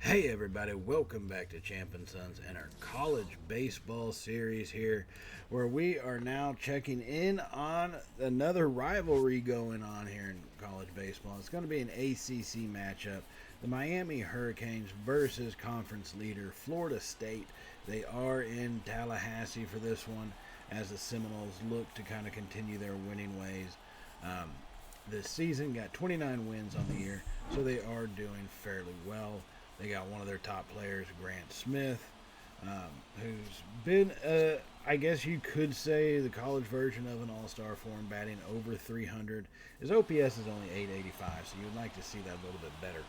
Hey everybody, welcome back to Champ and Sons and our college baseball series here, where we are now checking in on another rivalry going on here in college baseball. It's going to be an ACC matchup. The Miami Hurricanes versus conference leader Florida State. They are in Tallahassee for this one as the Seminoles look to kind of continue their winning ways. This season got 29 wins on the year, so they are doing fairly well. They got one of their top players, Grant Smith, who's been, I guess you could say, the college version of an all-star form, batting over 300. His OPS is only 885, so you'd like to see that a little bit better,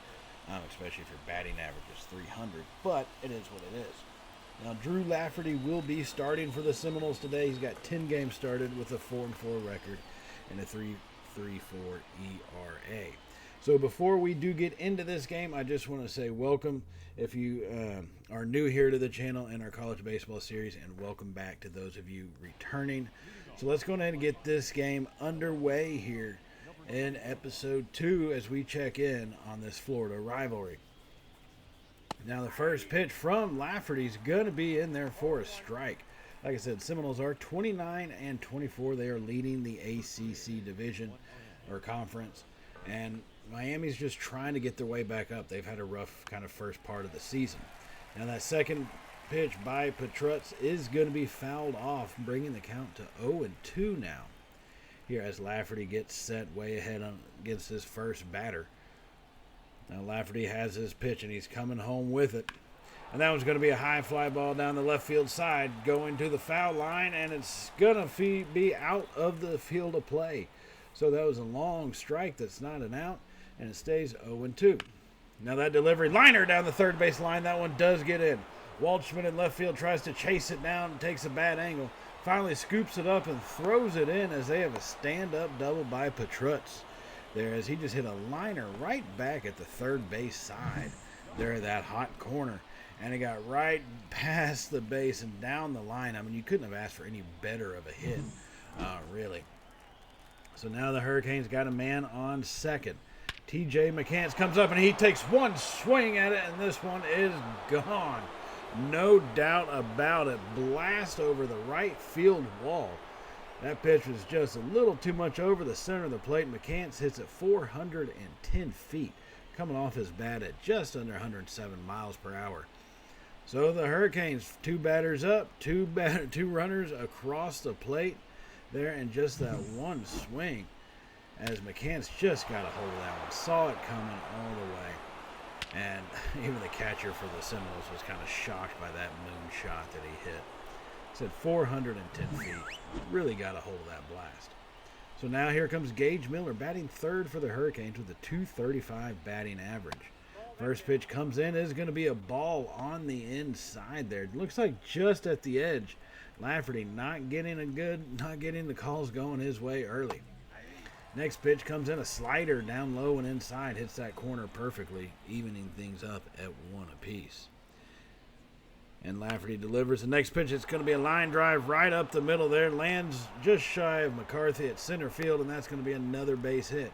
especially if your batting average is 300. But it is what it is. Now, Drew Lafferty will be starting for the Seminoles today. He's got 10 games started with a 4-4 record and a 3.34 ERA. So before we do get into this game, I just want to say welcome if you are new here to the channel in our college baseball series, and welcome back to those of you returning. So let's go ahead and get this game underway here in episode 2 as we check in on this Florida rivalry. Now the first pitch from Lafferty is going to be in there for a strike. Like I said, Seminoles are 29-24. They are leading the ACC division or conference, and Miami's just trying to get their way back up. They've had a rough kind of first part of the season. Now that second pitch by Petrutz is going to be fouled off, bringing the count to 0-2 now. Here as Lafferty gets set way ahead against his first batter. Now Lafferty has his pitch and he's coming home with it. And that one's going to be a high fly ball down the left field side, going to the foul line, and it's going to be out of the field of play. So that was a long strike that's not an out, and it stays 0-2. Now that delivery, liner down the third base line, that one does get in. Waldschmidt in left field tries to chase it down and takes a bad angle. Finally scoops it up and throws it in as they have a stand-up double by Petrutz. There as he just hit a liner right back at the third base side there at that hot corner. And it got right past the base and down the line. I mean, you couldn't have asked for any better of a hit, really. So now the Hurricanes got a man on second. TJ McCants comes up and he takes one swing at it, and this one is gone. No doubt about it. Blast over the right field wall. That pitch was just a little too much over the center of the plate. McCants hits it 410 feet, coming off his bat at just under 107 miles per hour. So the Hurricanes, 2 batters up, 2 runners across the plate there, and just that one swing as McCants just got a hold of that one. Saw it coming all the way. And even the catcher for the Seminoles was kind of shocked by that moon shot that he hit. Said 410 feet. Really got a hold of that blast. So now here comes Gage Miller batting third for the Hurricanes with a .235 batting average. First pitch comes in, is going to be a ball on the inside there. It looks like just at the edge. Lafferty not getting the calls going his way early. Next pitch comes in, a slider down low and inside, hits that corner perfectly, evening things up at 1 apiece. And Lafferty delivers the next pitch. It's going to be a line drive right up the middle there. Lands just shy of McCarthy at center field, and that's going to be another base hit.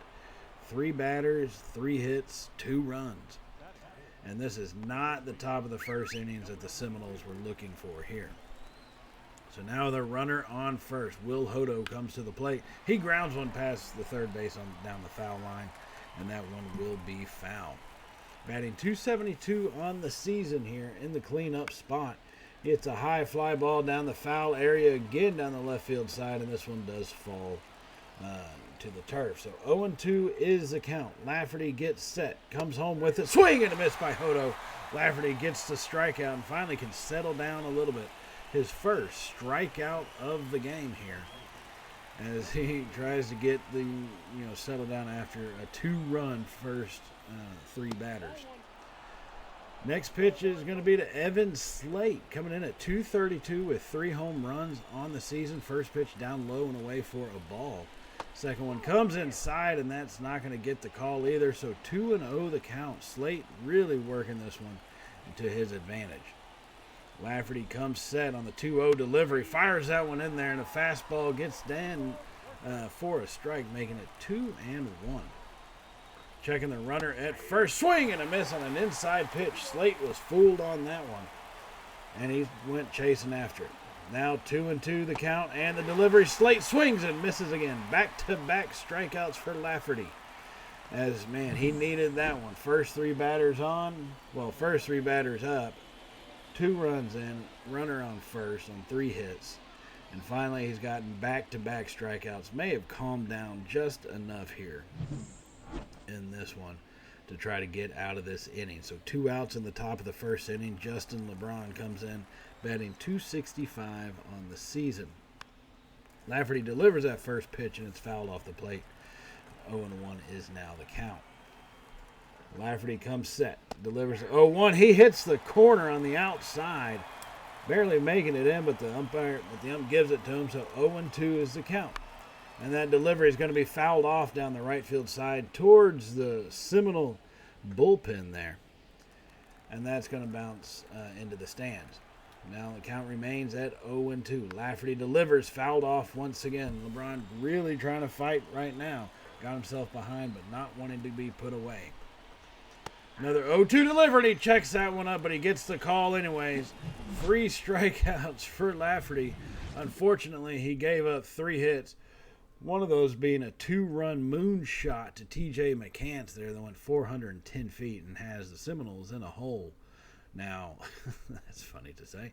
3 batters, 3 hits, 2 runs. And this is not the top of the first innings that the Seminoles were looking for here. So now the runner on first. Will Hodo comes to the plate. He grounds one past the third base down the foul line, and that one will be foul. Batting .272 on the season here in the cleanup spot. It's a high fly ball down the foul area again down the left field side, and this one does fall to the turf. So 0-2 is the count. Lafferty gets set, comes home with it, swing and a miss by Hodo. Lafferty gets the strikeout and finally can settle down a little bit. His first strikeout of the game here, as he tries to get the settle down after a 2-run first 3 batters. Next pitch is going to be to Evan Slate, coming in at .232 with 3 home runs on the season. First pitch down low and away for a ball. Second one comes inside, and that's not going to get the call either. So 2-0 the count. Slate really working this one to his advantage. Lafferty comes set on the 2-0 delivery, fires that one in there, and a fastball gets down for a strike, making it 2-1. Checking the runner at first. Swing and a miss on an inside pitch. Slate was fooled on that one, and he went chasing after it. Now 2-2 the count, and the delivery. Slate swings and misses again. Back-to-back strikeouts for Lafferty. As, man, he needed that one. First three batters up. 2 runs in, runner on first on 3 hits. And finally, he's gotten back-to-back strikeouts. May have calmed down just enough here in this one to try to get out of this inning. So 2 outs in the top of the first inning. Justin LeBron comes in, batting .265 on the season. Lafferty delivers that first pitch, and it's fouled off the plate. 0-1 is now the count. Lafferty comes set, delivers 0-1. He hits the corner on the outside, barely making it in, but the ump gives it to him, so 0-2 is the count. And that delivery is going to be fouled off down the right field side towards the Seminole bullpen there. And that's going to bounce into the stands. Now the count remains at 0-2. Lafferty delivers, fouled off once again. LeBron really trying to fight right now. Got himself behind, but not wanting to be put away. Another 0-2 delivery, and he checks that one up, but he gets the call anyways. 3 strikeouts for Lafferty. Unfortunately, he gave up 3 hits. One of those being a 2-run moonshot to T.J. McCants there that went 410 feet and has the Seminoles in a hole. Now, that's funny to say.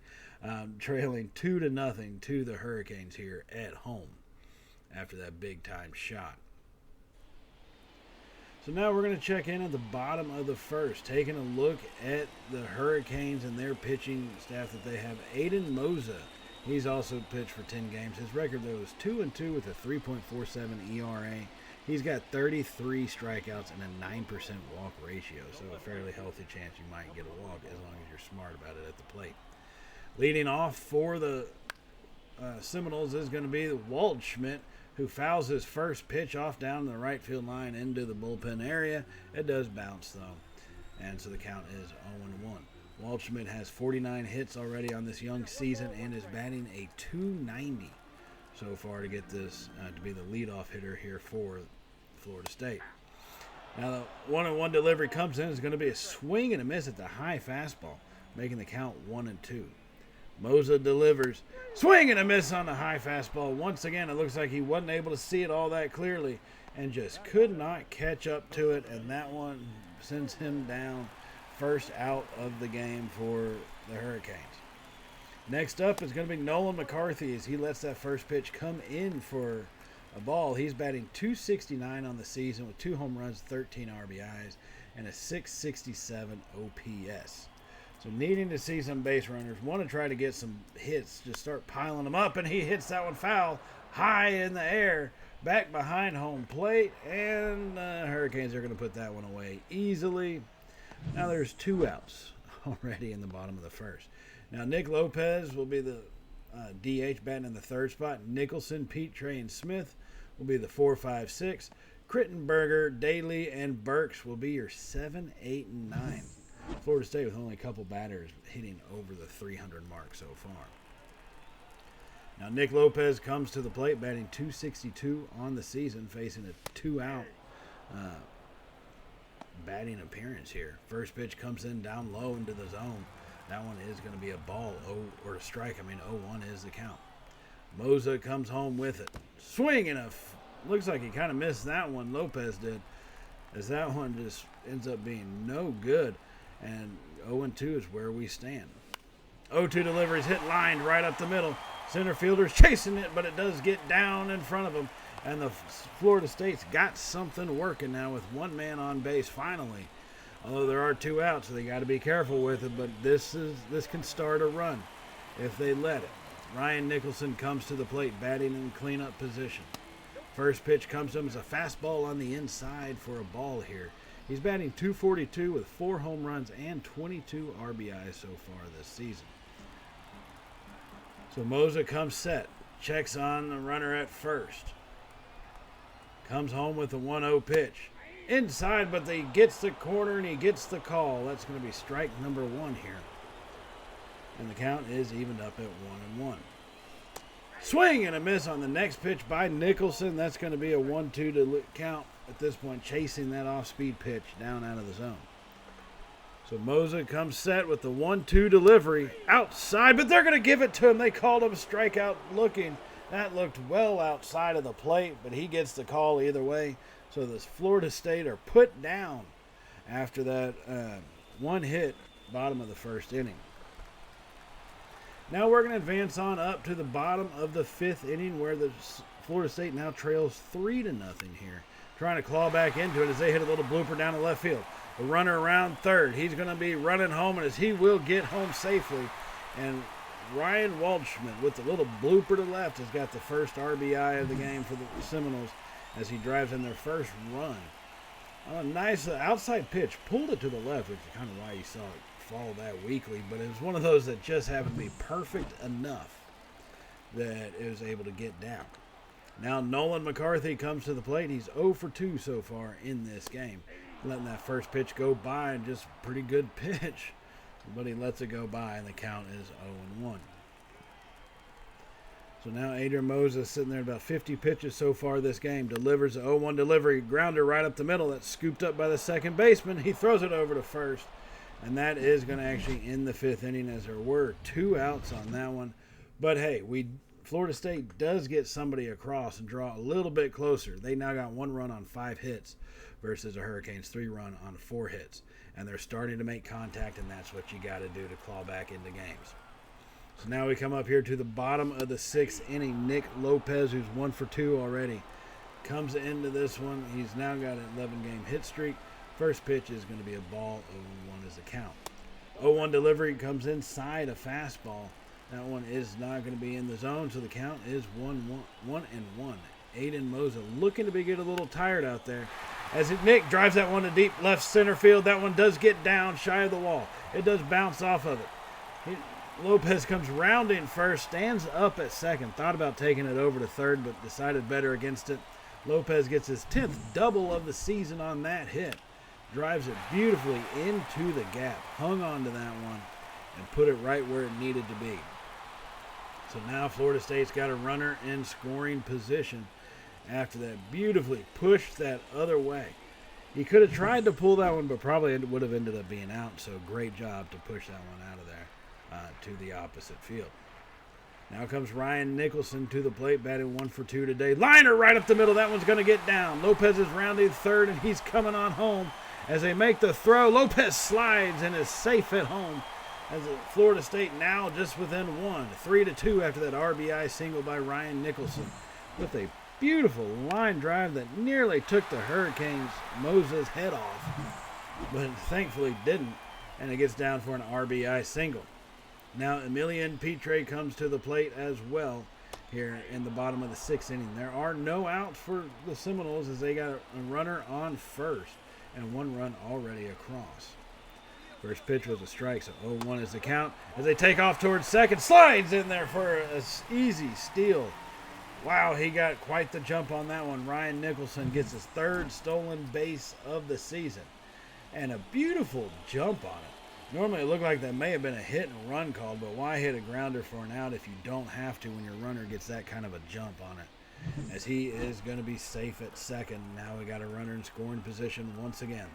Trailing 2-0 to the Hurricanes here at home after that big-time shot. So now we're going to check in at the bottom of the first, taking a look at the Hurricanes and their pitching staff that they have. Aiden Moza, he's also pitched for 10 games. His record, though, is 2-2 with a 3.47 ERA. He's got 33 strikeouts and a 9% walk ratio, so a fairly healthy chance you might get a walk as long as you're smart about it at the plate. Leading off for the Seminoles is going to be Walt Schmidt, who fouls his first pitch off down the right field line into the bullpen area. It does bounce, though, and so the count is 0-1. Walt Schmidt has 49 hits already on this young season and is batting a .290 so far to get this to be the leadoff hitter here for Florida State. Now, the 1-1 delivery comes in. It's going to be a swing and a miss at the high fastball, making the count 1-2. Moza delivers. Swing and a miss on the high fastball. Once again, it looks like he wasn't able to see it all that clearly and just could not catch up to it, and that one sends him down, first out of the game for the Hurricanes. Next up is going to be Nolan McCarthy as he lets that first pitch come in for a ball. He's batting .269 on the season with 2 home runs, 13 RBIs, and a .667 OPS. So needing to see some base runners, want to try to get some hits, just start piling them up, and he hits that one foul high in the air, back behind home plate, and the Hurricanes are going to put that one away easily. Now there's 2 outs already in the bottom of the first. Now Nick Lopez will be the DH batting in the 3rd spot. Nicholson, Pete, Trey, and Smith will be the 4, 5, 6. Crittenberger, Daly, and Burks will be your 7, 8, and 9. Florida State with only a couple batters hitting over the 300 mark so far. Now Nick Lopez comes to the plate batting .262 on the season, facing a 2-out batting appearance here. First pitch comes in down low into the zone. That one is going to be a ball, or a strike. 0-1 is the count. Moza comes home with it. Swing and looks like he kind of missed that one. Lopez did, as that one just ends up being no good. And 0-2 is where we stand. 0-2 deliveries hit lined right up the middle. Center fielder's chasing it, but it does get down in front of him. And the Florida State's got something working now with 1 man on base finally. Although there are 2 outs, so they got to be careful with it. But this can start a run if they let it. Ryan Nicholson comes to the plate, batting in cleanup position. First pitch comes to him as a fastball on the inside for a ball here. He's batting .242 with 4 home runs and 22 RBIs so far this season. So Moza comes set, checks on the runner at first. Comes home with a 1-0 pitch. Inside, but he gets the corner and he gets the call. That's going to be strike number 1 here. And the count is evened up at 1-1. Swing and a miss on the next pitch by Nicholson. That's going to be a 1-2 to count at this point, chasing that off-speed pitch down out of the zone. So Moza comes set with the 1-2 delivery outside, but they're going to give it to him. They called him strikeout looking. That looked well outside of the plate, but he gets the call either way. So this Florida State are put down after that one hit bottom of the first inning. Now we're going to advance on up to the bottom of the fifth inning where the Florida State now trails 3-0 here. Trying to claw back into it as they hit a little blooper down the left field. The runner around third. He's going to be running home, and as he will get home safely. And Ryan Waldschmidt with the little blooper to left has got the first RBI of the game for the Seminoles as he drives in their first run. A nice outside pitch. Pulled it to the left, which is kind of why you saw it fall that weakly, but it was one of those that just happened to be perfect enough that it was able to get down. Now Nolan McCarthy comes to the plate. He's 0 for 2 so far in this game. Letting that first pitch go by, and just a pretty good pitch, but he lets it go by, and the count is 0-1. So now Adrian Moza sitting there about 50 pitches so far this game. Delivers the 0-1 delivery, grounder right up the middle. That's scooped up by the second baseman. He throws it over to first. And that is going to actually end the fifth inning as there were 2 outs on that one. But hey, Florida State does get somebody across and draw a little bit closer. They now got 1 run on 5 hits versus the Hurricanes 3 run on 4 hits. And they're starting to make contact, and that's what you got to do to claw back into games. So now we come up here to the bottom of the 6th inning. Nick Lopez, who's 1 for 2 already, comes into this one. He's now got an 11-game hit streak. First pitch is going to be a ball. 0-1 is the count. 0-1 delivery comes inside a fastball. That one is not going to be in the zone, so the count is 1-1. Aiden Moza looking to get a little tired out there. As Nick drives that one to deep left center field, that one does get down shy of the wall. It does bounce off of it. Lopez comes rounding first, stands up at second. Thought about taking it over to third, but decided better against it. Lopez gets his 10th double of the season on that hit. Drives it beautifully into the gap, hung on to that one, and put it right where it needed to be. So now Florida State's got a runner in scoring position after that beautifully pushed that other way. He could have tried to pull that one, but probably it would have ended up being out, so great job to push that one out of there to the opposite field. Now comes Ryan Nicholson to the plate, batting 1 for 2 today. Liner right up the middle. That one's going to get down. Lopez is rounding third, and he's coming on home. As they make the throw, Lopez slides and is safe at home. As Florida State now just within 1, 3-2 after that RBI single by Ryan Nicholson. With a beautiful line drive that nearly took the Hurricanes' Moza's head off, but thankfully didn't, and it gets down for an RBI single. Now Emilian Petre comes to the plate as well here in the bottom of the 6th inning. There are no outs for the Seminoles as they got a runner on first and 1 run already across. First pitch was a strike, so 0-1 is the count. As they take off towards second, slides in there for an easy steal. Wow, he got quite the jump on that one. Ryan Nicholson gets his 3rd stolen base of the season. And a beautiful jump on it. Normally it looked like that may have been a hit and run call, but why hit a grounder for an out if you don't have to when your runner gets that kind of a jump on it? As he is going to be safe at second. Now we got a runner in scoring position once again.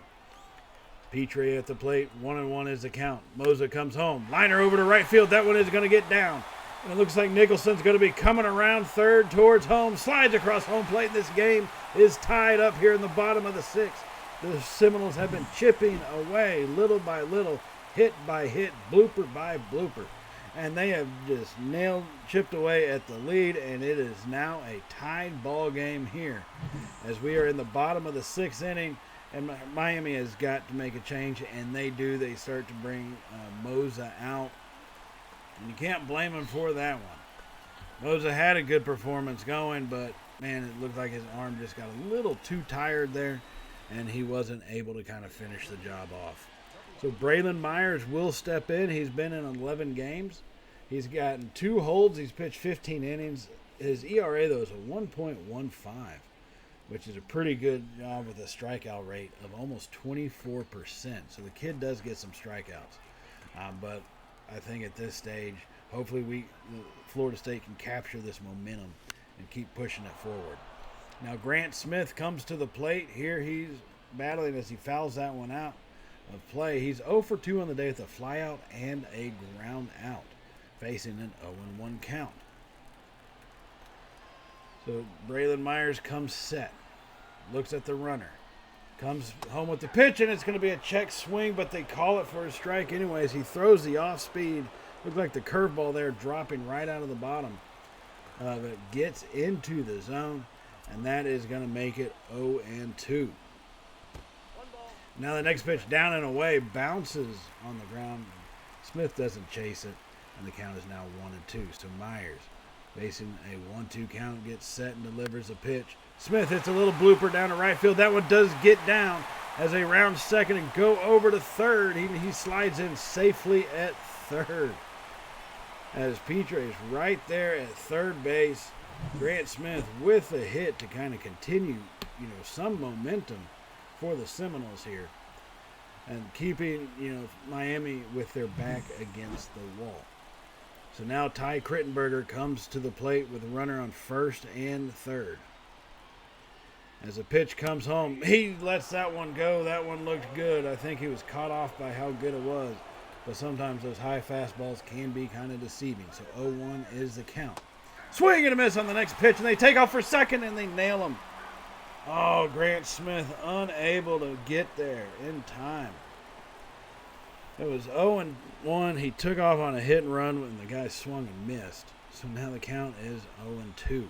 Petrie at the plate. 1-1 is the count. Moza comes home. Liner over to right field. That one is going to get down. And it looks like Nicholson's going to be coming around third towards home. Slides across home plate. This game is tied up here in the bottom of the 6th. The Seminoles have been chipping away little by little, hit by hit, blooper by blooper. And they have just chipped away at the lead, and it is now a tied ball game here. As we are in the bottom of the 6th inning, and Miami has got to make a change, and they do. They start to bring Moza out, and you can't blame him for that one. Moza had a good performance going, but, man, it looked like his arm just got a little too tired there, and he wasn't able to kind of finish the job off. So Braylon Myers will step in. He's been in 11 games. He's gotten 2 holds. He's pitched 15 innings. His ERA, though, is a 1.15, which is a pretty good job with a strikeout rate of almost 24%. So the kid does get some strikeouts. But I think at this stage, hopefully Florida State can capture this momentum and keep pushing it forward. Now Grant Smith comes to the plate. Here he's battling as he fouls that one out of play. He's 0 for 2 on the day with a flyout and a ground out, facing an 0-1 count. So Braylon Myers comes set, looks at the runner, comes home with the pitch, and it's going to be a check swing, but they call it for a strike anyways. He throws the off-speed. Looked like the curveball there dropping right out of the bottom. But it gets into the zone, and that is going to make it 0-2. Now the next pitch down and away, bounces on the ground. Smith doesn't chase it, and the count is now 1-2. So Myers, facing a 1-2 count, gets set and delivers a pitch. Smith hits a little blooper down to right field. That one does get down as they round second and go over to third. He slides in safely at third. As Petre is right there at third base. Grant Smith with a hit to kind of continue, some momentum for the Seminoles here. And keeping, Miami with their back against the wall. So now Ty Crittenberger comes to the plate with a runner on first and third. As the pitch comes home, he lets that one go. That one looked good. I think he was caught off by how good it was. But sometimes those high fastballs can be kind of deceiving. So 0-1 is the count. Swing and a miss on the next pitch, and they take off for second, and they nail him. Oh, Grant Smith unable to get there in time. It was 0-1. He took off on a hit and run when the guy swung and missed. So now the count is 0-2.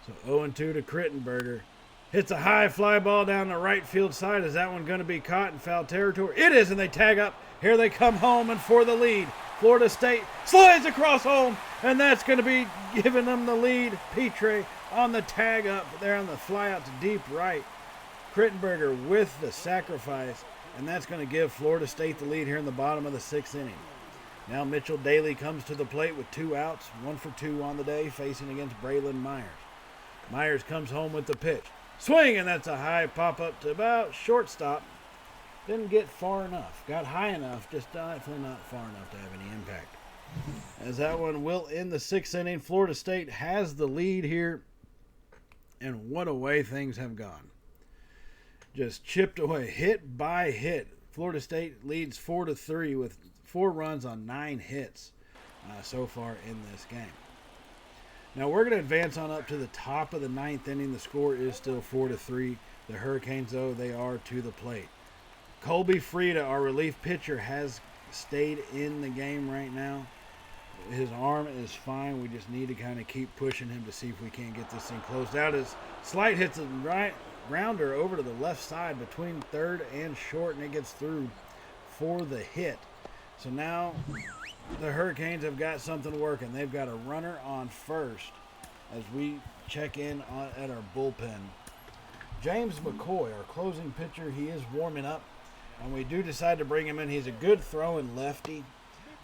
So 0-2 to Crittenberger. Hits a high fly ball down the right field side. Is that one going to be caught in foul territory? It is, and they tag up. Here they come home, and for the lead, Florida State slides across home, and that's going to be giving them the lead. Petre on the tag up there on the fly out to deep right. Crittenberger with the sacrifice, and that's going to give Florida State the lead here in the bottom of the sixth inning. Now Mitchell Daly comes to the plate with 2 outs, 1 for 2 on the day, facing against Braylon Myers. Myers comes home with the pitch. Swing, and that's a high pop-up to about shortstop. Didn't get far enough. Got high enough, just definitely not far enough to have any impact. As that one will end the sixth inning, Florida State has the lead here. And what a way things have gone. Just chipped away, hit by hit. Florida State leads 4-3 with 4 runs on 9 hits so far in this game. Now we're going to advance on up to the top of the 9th inning. The score is still 4-3. The Hurricanes, though, they are to the plate. Colby Frieda, our relief pitcher, has stayed in the game right now. His arm is fine. We just need to kind of keep pushing him to see if we can't get this thing closed out. As Slight hits a right rounder over to the left side between third and short, and it gets through for the hit. So now the Hurricanes have got something working. They've got a runner on first as we check in at our bullpen. James McCoy, our closing pitcher, he is warming up, and we do decide to bring him in. He's a good throwing lefty,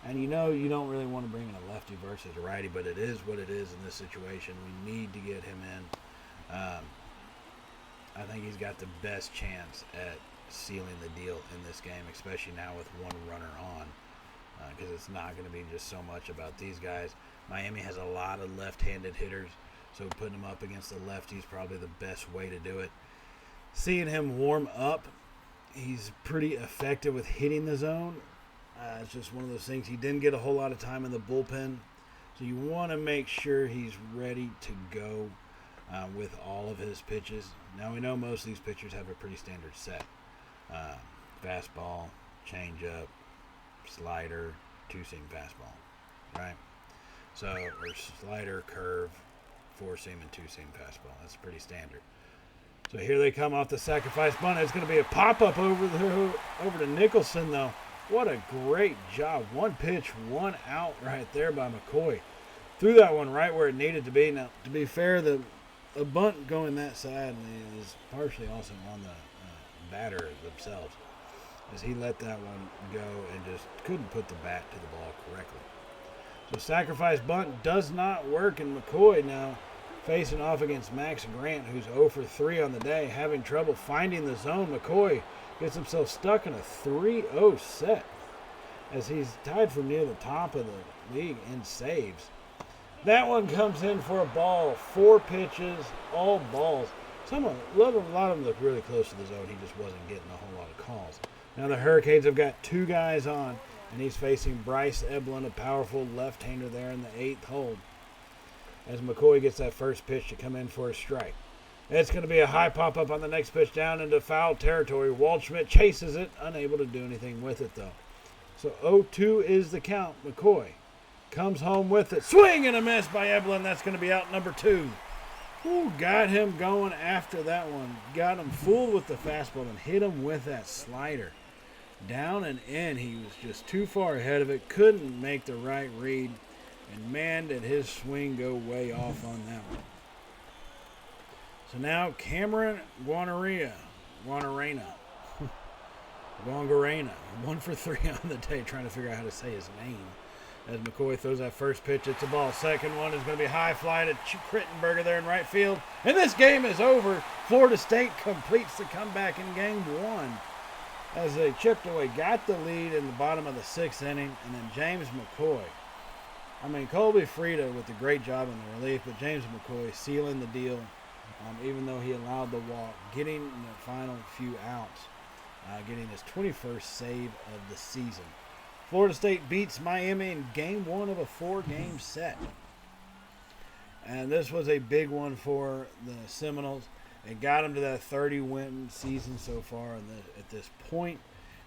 and you don't really want to bring in a lefty versus a righty, but it is what it is in this situation. We need to get him in. I think he's got the best chance at sealing the deal in this game, especially now with one runner on. Because it's not going to be just so much about these guys. Miami has a lot of left-handed hitters, so putting him up against the lefty is probably the best way to do it. Seeing him warm up, he's pretty effective with hitting the zone. It's just one of those things. He didn't get a whole lot of time in the bullpen, so you want to make sure he's ready to go with all of his pitches. Now we know most of these pitchers have a pretty standard set. Fastball, changeup, slider, 2-seam fastball, right? So, or slider, curve, 4-seam, and 2-seam fastball. That's pretty standard. So here they come off the sacrifice bunt. It's going to be a pop-up over to Nicholson, though. What a great job. 1 pitch, 1 out right there by McCoy. Threw that one right where it needed to be. Now, to be fair, the bunt going that side is partially also on the batter themselves, as he let that one go and just couldn't put the bat to the ball correctly. So sacrifice bunt does not work, and McCoy now facing off against Max Grant, who's 0 for 3 on the day, having trouble finding the zone. McCoy gets himself stuck in a 3-0 set. as he's tied for near the top of the league in saves. That one comes in for a ball. 4 pitches, all balls. A lot of them look really close to the zone. He just wasn't getting a whole lot of calls. Now the Hurricanes have got 2 guys on, and he's facing Bryce Eblin, a powerful left-hander there in the 8th hole, as McCoy gets that first pitch to come in for a strike. It's going to be a high pop-up on the next pitch down into foul territory. Waldschmidt chases it, unable to do anything with it, though. So 0-2 is the count. McCoy comes home with it. Swing and a miss by Eblin. That's going to be out number 2. Ooh, got him going after that one. Got him fooled with the fastball and hit him with that slider. Down and in. He was just too far ahead of it. Couldn't make the right read. And man, did his swing go way off on that one. So now Cameron Guanarena. 1 for 3 on the day, trying to figure out how to say his name. As McCoy throws that first pitch, it's a ball. Second one is going to be high fly to Crittenberger there in right field. And this game is over. Florida State completes the comeback in game 1. As they chipped away, got the lead in the bottom of the 6th inning. And then James McCoy. Colby Frida with a great job in the relief, but James McCoy sealing the deal, even though he allowed the walk, getting the final few outs, getting his 21st save of the season. Florida State beats Miami in game 1 of a 4-game set. And this was a big one for the Seminoles. It got them to that 30-win season so far at this point.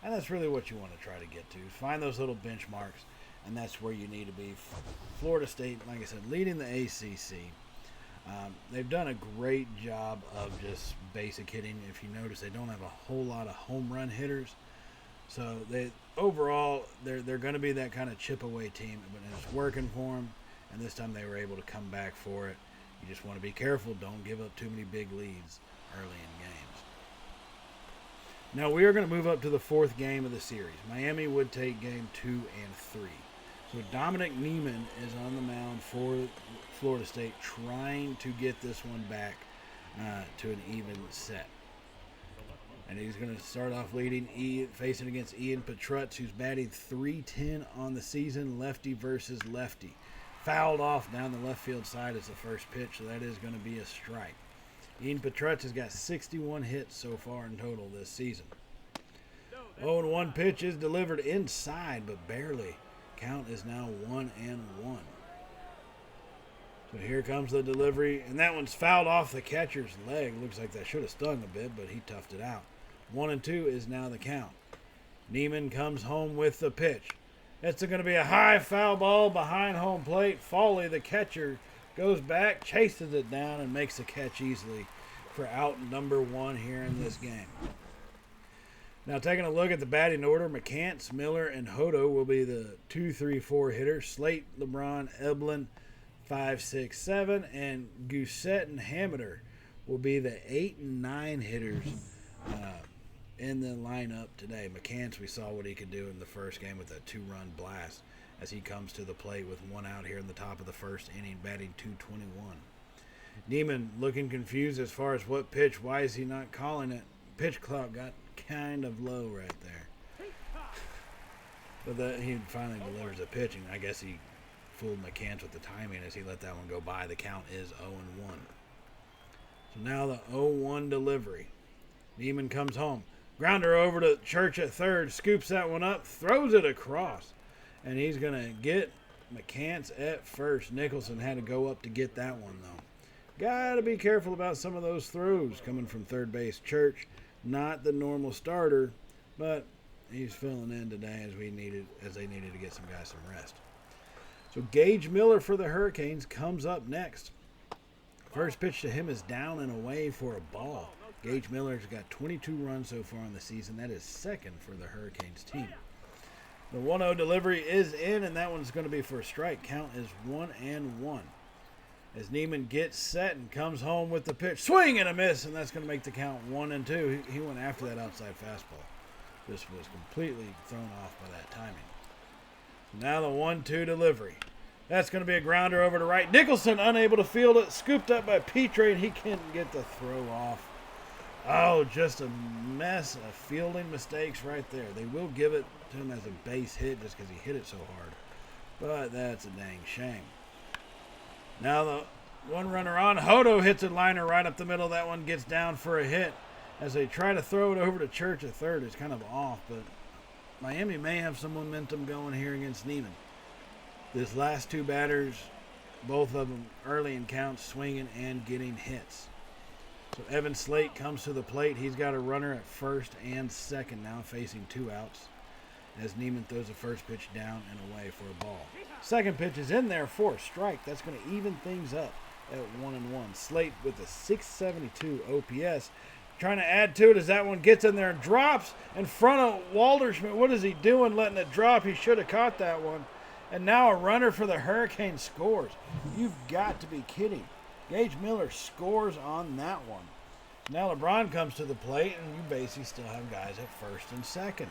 And that's really what you want to try to get to. Find those little benchmarks, and that's where you need to be. Florida State, like I said, leading the ACC. They've done a great job of just basic hitting. If you notice, they don't have a whole lot of home run hitters. So overall, they're going to be that kind of chip away team, but it's working for them. And this time they were able to come back for it. You just want to be careful. Don't give up too many big leads early in games. Now we are going to move up to the 4th game of the series. Miami would take game 2 and 3. So Dominic Neiman is on the mound for Florida State, trying to get this one back to an even set. And he's going to start off facing against Ian Petrutz, who's batting .310 on the season, lefty versus lefty. Fouled off down the left field side as the first pitch, so that is going to be a strike. Ian Petrutz has got 61 hits so far in total this season. 0-1 pitch is delivered inside, but barely. Count is now 1-1. So here comes the delivery, and that one's fouled off the catcher's leg. Looks like that should have stung a bit, but he toughed it out. 1-2 is now the count. Neiman comes home with the pitch. It's going to be a high foul ball behind home plate. Foley, the catcher, goes back, chases it down, and makes the catch easily for out number 1 here in this game. Now taking a look at the batting order, McCants, Miller, and Hodo will be the 2, 3, 4 hitters. Slate, LeBron, Eblin, 5, 6, 7, and Gousset and Hameter will be the 8 and 9 hitters in the lineup today. McCants, we saw what he could do in the first game with a 2-run blast as he comes to the plate with 1 out here in the top of the 1st inning, batting .221. Neiman looking confused as far as what pitch. Why is he not calling it? Pitch clock got kind of low right there. But he finally delivers a pitch, and I guess he fooled McCants with the timing as he let that one go by. The count is 0-1. So now the 0-1 delivery. Neiman comes home. Grounder over to Church at third. Scoops that one up. Throws it across. And he's going to get McCants at first. Nicholson had to go up to get that one, though. Got to be careful about some of those throws coming from third base. Church, not the normal starter, but he's filling in today as they needed to get some guys some rest. So Gage Miller for the Hurricanes comes up next. First pitch to him is down and away for a ball. Gage Miller's got 22 runs so far in the season. That is 2nd for the Hurricanes team. The 1-0 delivery is in, and that one's going to be for a strike. Count is 1-1. As Neiman gets set and comes home with the pitch. Swing and a miss, and that's going to make the count 1-2. He went after that outside fastball. This was completely thrown off by that timing. Now the 1-2 delivery. That's going to be a grounder over to right. Nicholson unable to field it. Scooped up by Petrie, and he can't get the throw off. Oh, just a mess of fielding mistakes right there. They will give it to him as a base hit just because he hit it so hard. But that's a dang shame. Now the one runner on. Hodo hits a liner right up the middle. That one gets down for a hit. As they try to throw it over to Church at third, it's kind of off, but Miami may have some momentum going here against Neiman. This last two batters, both of them early in counts, swinging and getting hits. So Evan Slate comes to the plate. He's got a runner at first and second now, facing 2 outs, as Neiman throws the first pitch down and away for a ball. Second pitch is in there for a strike. That's going to even things up at 1-1. Slate with a 672 OPS. Trying to add to it as that one gets in there and drops in front of Walderschmidt. What is he doing letting it drop? He should have caught that one. And now a runner for the Hurricanes scores. You've got to be kidding. Gage Miller scores on that one. Now LeBron comes to the plate, and you basically still have guys at first and second.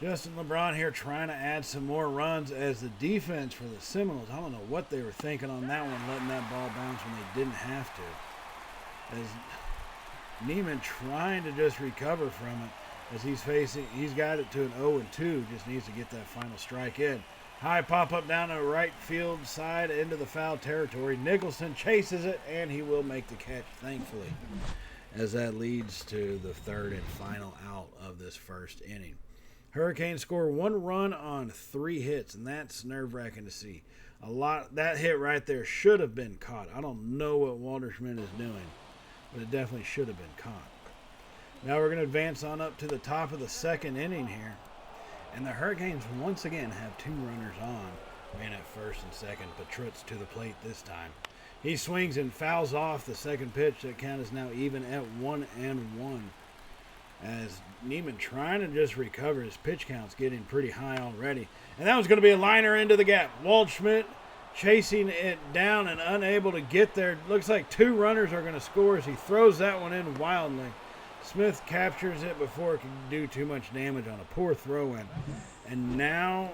Justin LeBron here trying to add some more runs as the defense for the Seminoles, I don't know what they were thinking on that one, letting that ball bounce when they didn't have to. As Neiman trying to just recover from it as he's got it to an 0-2, just needs to get that final strike in. High pop-up down the right field side into the foul territory. Nicholson chases it, and he will make the catch, thankfully, as that leads to the third and final out of this first inning. Hurricanes score 1 run on 3 hits, and that's nerve-wracking to see. That hit right there should have been caught. I don't know what Walderschmidt is doing, but it definitely should have been caught. Now we're going to advance on up to the top of the second inning here. And the Hurricanes once again have 2 runners on, man at first and second. Patrutz to the plate this time. He swings and fouls off the second pitch. That count is now even at 1-1. As Neiman trying to just recover. His pitch count's getting pretty high already. And that was going to be a liner into the gap. Waldschmidt chasing it down and unable to get there. Looks like 2 runners are going to score as he throws that one in wildly. Smith captures it before it can do too much damage on a poor throw-in. And now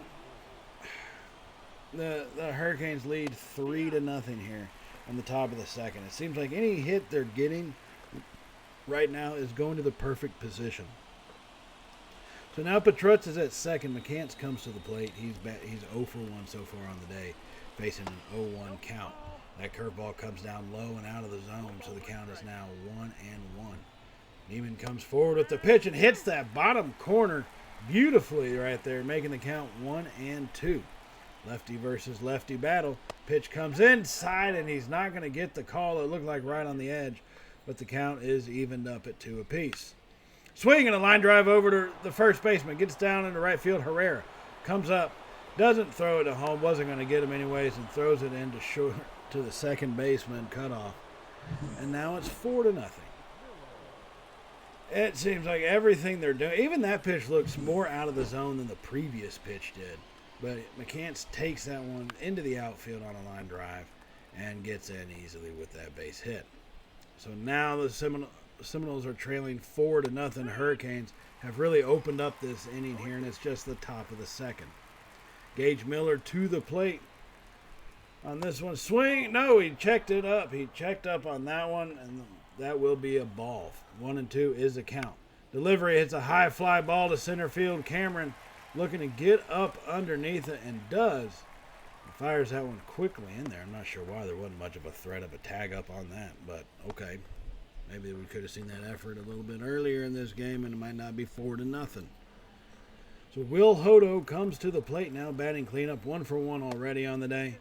the Hurricanes lead 3-0 here on the top of the second. It seems like any hit they're getting right now is going to the perfect position. So now Patrutz is at second. McCants comes to the plate. He's 0 for 1 so far on the day, facing an 0-1 count. That curveball comes down low and out of the zone, so the count is now 1-1. Neiman comes forward with the pitch and hits that bottom corner beautifully right there, making the count 1-2. Lefty versus lefty battle. Pitch comes inside, and he's not going to get the call. It looked like right on the edge, but the count is evened up at 2 apiece. Swing and a line drive over to the first baseman. Gets down into right field. Herrera comes up, doesn't throw it to home, wasn't going to get him anyways, and throws it into short to the second baseman cutoff. And now it's 4-0. It seems like everything they're doing, even that pitch looks more out of the zone than the previous pitch did. But McCants takes that one into the outfield on a line drive and gets in easily with that base hit. So now the Seminoles are trailing 4-0. Hurricanes have really opened up this inning here, and it's just the top of the second. Gage Miller to the plate on this one. Swing. No, he checked it up. He checked up on that one, and that will be a ball. 1-2 is the count. Delivery hits a high fly ball to center field. Cameron looking to get up underneath it, and does. He fires that one quickly in there. I'm not sure why there wasn't much of a threat of a tag up on that, but okay. Maybe we could have seen that effort a little bit earlier in this game, and it might not be 4-0. So Will Hodo comes to the plate now, batting cleanup, 1 for 1 already on the day.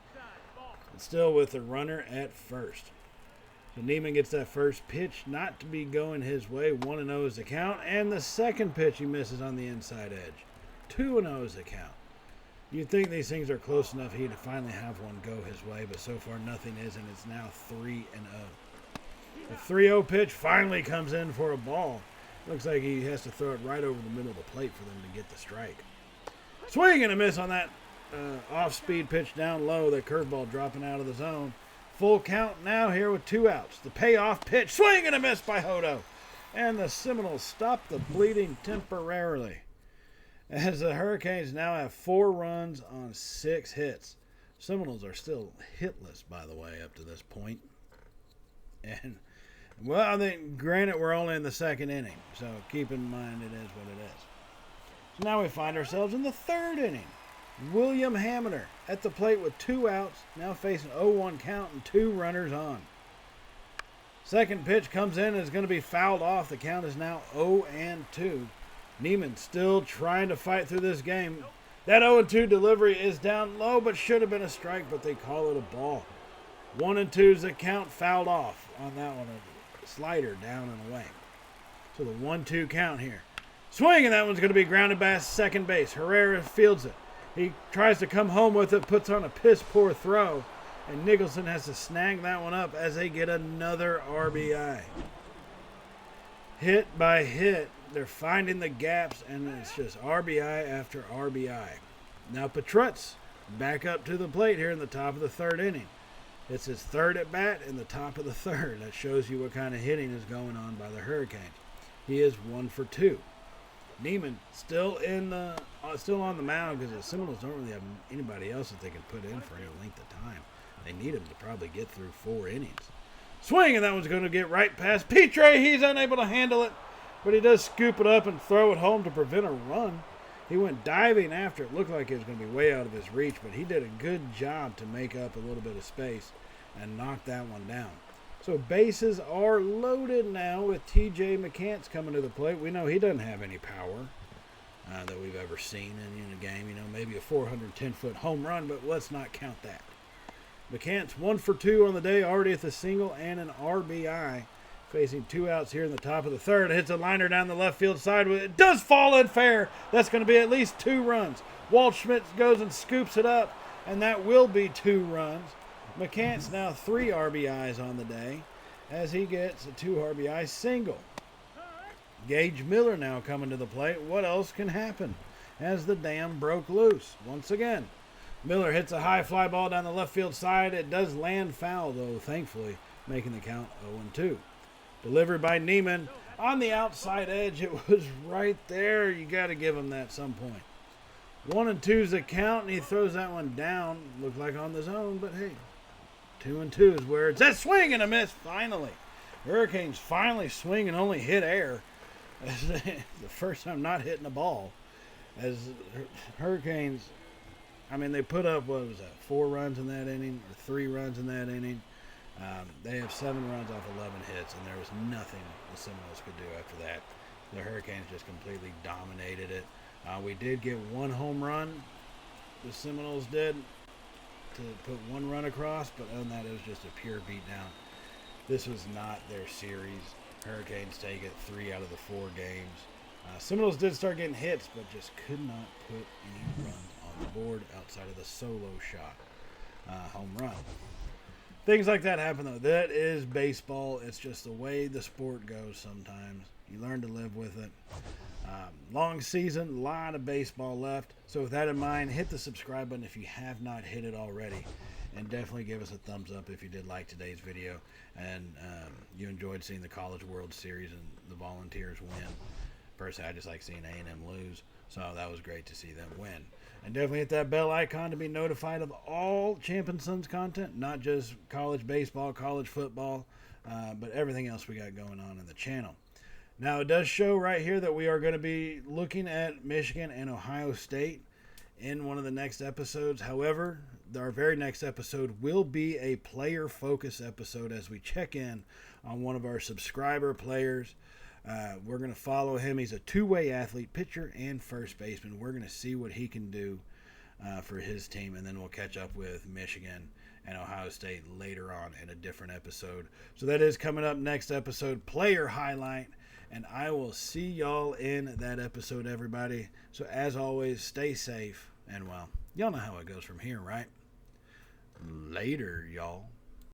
And still with the runner at first. So Neiman gets that first pitch not to be going his way. 1-0 is the count. And the second pitch he misses on the inside edge. 2-0 is the count. You'd think these things are close enough he'd finally have one go his way, but so far nothing is, and it's now 3-0. The 3-0 pitch finally comes in for a ball. Looks like he has to throw it right over the middle of the plate for them to get the strike. Swing and a miss on that off-speed pitch down low. That curveball dropping out of the zone. Full count now here with 2 outs. The payoff pitch. Swing and a miss by Hodo. And the Seminoles stop the bleeding temporarily, as the Hurricanes now have 4 runs on 6 hits. Seminoles are still hitless, by the way, up to this point. And Well, I think, granted, we're only in the second inning, so keep in mind it is what it is. So now we find ourselves in the third inning. William Hamner at the plate with 2 outs, now facing 0-1 count and 2 runners on. Second pitch comes in and is going to be fouled off. The count is now 0-2. Neiman still trying to fight through this game. That 0-2 delivery is down low, but should have been a strike, but they call it a ball. 1-2 is the count, fouled off on that one. A slider down and away. So the 1-2 count here. Swing, and that one's going to be grounded by second base. Herrera fields it. He tries to come home with it, puts on a piss-poor throw, and Nicholson has to snag that one up as they get another RBI. Hit by hit, they're finding the gaps, and it's just RBI after RBI. Now Petrutz back up to the plate here in the top of the third inning. It's his third at bat in the top of the third. That shows you what kind of hitting is going on by the Hurricanes. He is 1 for 2. Neiman still on the mound because the Seminoles don't really have anybody else that they can put in for any length of time. They need him to probably get through 4 innings. Swing, and that one's going to get right past Petre. He's unable to handle it, but he does scoop it up and throw it home to prevent a run. He went diving after it. Looked like it was going to be way out of his reach, but he did a good job to make up a little bit of space and knock that one down. So bases are loaded now with T.J. McCants coming to the plate. We know he doesn't have any power that we've ever seen in a game. You know, maybe a 410-foot home run, but let's not count that. McCants 1 for 2 on the day, already at the single and an RBI. Facing 2 outs here in the top of the third. Hits a liner down the left field side. It does fall in fair. That's going to be at least 2 runs. Waldschmidt goes and scoops it up, and that will be 2 runs. McCants now 3 RBIs on the day as he gets a 2 RBI single. Gage Miller now coming to the plate. What else can happen as the dam broke loose? Once again, Miller hits a high fly ball down the left field side. It does land foul, though, thankfully, making the count 0-2. Delivered by Neiman on the outside edge. It was right there. You got to give him that at some point. 1-2 is the count, and he throws that one down. Looked like on the zone, but hey, 2-2 is where it's at. Swing and a miss, finally. Hurricanes finally swing and only hit air. The first time not hitting a ball. As Hurricanes, I mean, they put up, 4 runs in that inning, or 3 runs in that inning. They have 7 runs off 11 hits, and there was nothing the Seminoles could do after that. The Hurricanes just completely dominated it. We did get 1 home run, the Seminoles did, to put 1 run across, but other than that, it was just a pure beatdown. This was not their series. Hurricanes take it 3 out of the 4 games. Seminoles did start getting hits, but just could not put any runs on the board outside of the solo shot home run. Things like that happen, though. That is baseball. It's just the way the sport goes sometimes. You learn to live with it. Long season, a lot of baseball left. So with that in mind, hit the subscribe button if you have not hit it already. And definitely give us a thumbs up if you did like today's video. And you enjoyed seeing the College World Series and the Volunteers win. Personally, I just like seeing A&M lose. So that was great to see them win. And definitely hit that bell icon to be notified of all Champ & Sons content, not just college baseball, college football, but everything else we got going on in the channel. Now, it does show right here that we are going to be looking at Michigan and Ohio State in one of the next episodes. However, our very next episode will be a player focus episode as we check in on one of our subscriber players. We're going to follow him. He's a 2-way athlete, pitcher and first baseman. We're going to see what he can do for his team, and then we'll catch up with Michigan and Ohio State later on in a different episode. So that is coming up next episode, player highlight, and I will see y'all in that episode, everybody. So as always, stay safe, and well, y'all know how it goes from here, right? Later, y'all.